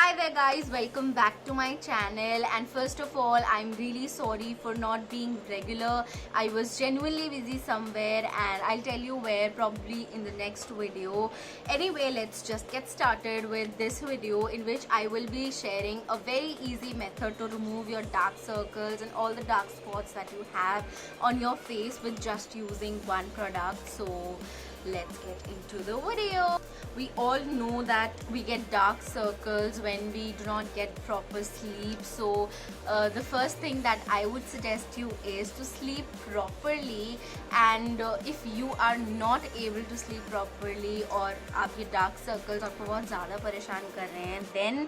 Hi there guys, welcome back to my channel. And first of all, I'm really sorry for not being regular. I was genuinely busy somewhere and I'll tell you where probably in the next video. Anyway, let's just get started with this video in which I will be sharing a very easy method to remove your dark circles and all the dark spots that you have on your face with just using one product. So let's get into the video. We all know that we get dark circles when we do not get proper sleep. So the first thing that I would suggest you is to sleep properly. And if you are not able to sleep properly और आप ये dark circles आपको बहुत ज़्यादा परेशान कर रहे हैं, then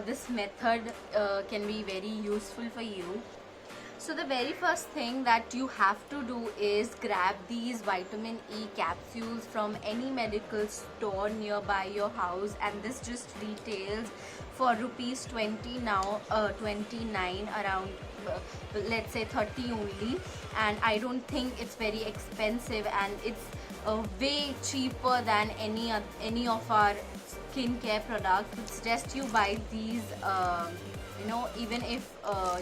this method can be very useful for you. So the very first thing that you have to do is grab these vitamin E capsules from any medical store nearby your house, and this just retails for rupees 20 now, 29 around, let's say 30 only, and I don't think it's very expensive, and it's way cheaper than any of our skincare products. I suggest you buy these. Even if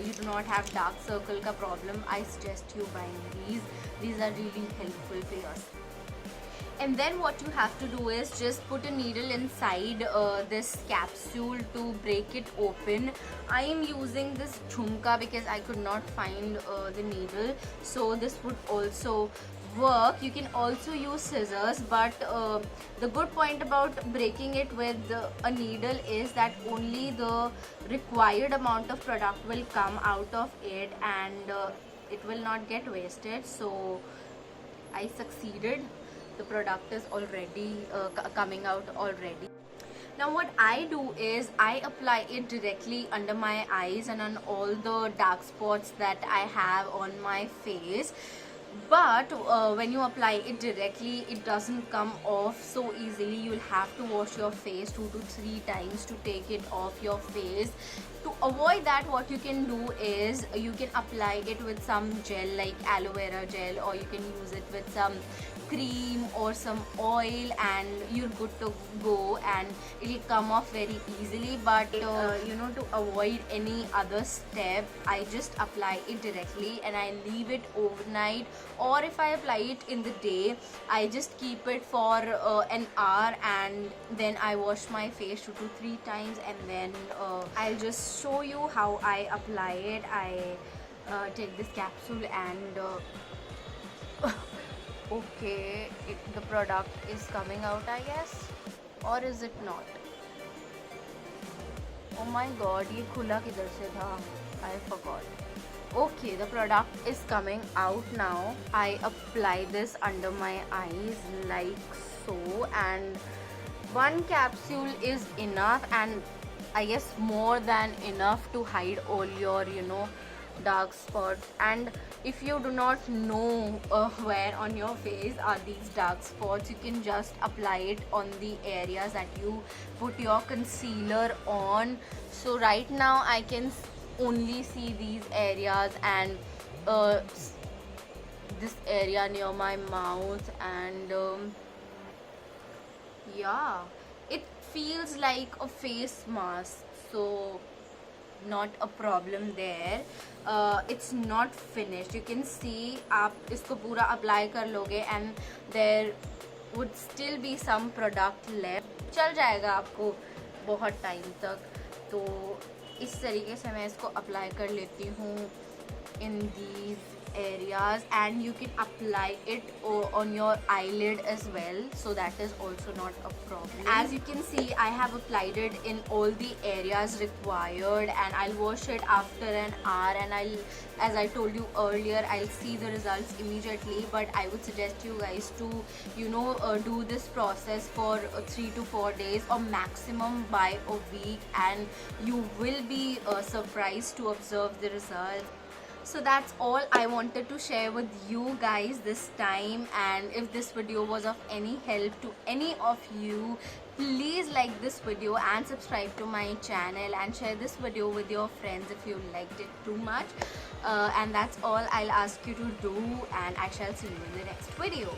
you do not have dark circle ka problem, I suggest you buying these. These are really helpful for yours. And then what you have to do is just put a needle inside this capsule to break it open. I am using this jhumka because I could not find the needle, so this would also work. You can also use scissors, but the good point about breaking it with a needle is that only the required amount of product will come out of it, and it will not get wasted. So I succeeded. The product is already coming out already. Now what I do is I apply it directly under my eyes and on all the dark spots that I have on my face. But when you apply it directly, it doesn't come off so easily. You'll have to wash your face 2 to 3 times to take it off your face. To avoid that, what you can do is you can apply it with some gel like aloe vera gel, or you can use it with some cream or some oil, and you're good to go, and it'll come off very easily. But to avoid any other step, I just apply it directly and I leave it overnight, or if I apply it in the day, I just keep it for an hour, and then I wash my face 2 to 3 times, and then I'll just show you how I apply it. I take this capsule and okay, the product is coming out, I guess, or is it not? Oh my god, ये खुला किधर से था? I forgot. Okay, the product is coming out now. I apply this under my eyes like so, and one capsule is enough, and I guess more than enough to hide all your dark spots. And if you do not know where on your face are these dark spots, you can just apply it on the areas that you put your concealer on. So right now I can only see these areas and this area near my mouth, and yeah, it feels like a face mask, so not a problem there. It's not finished. You can see आप इसको पूरा apply कर लोगे and there would still be some product left. चल जाएगा आपको बहुत time तक. तो इस तरीके से मैं इसको apply कर लेती हूँ in these areas, and you can apply it on your eyelid as well, so that is also not a problem. As you can see, I have applied it in all the areas required, and I'll wash it after an hour, and as I told you earlier, I'll see the results immediately. But I would suggest you guys to do this process for 3 to 4 days, or maximum by a week, and you will be surprised to observe the results. So that's all I wanted to share with you guys this time, and if this video was of any help to any of you, please like this video and subscribe to my channel, and share this video with your friends if you liked it too much. And that's all I'll ask you to do, and I shall see you in the next video.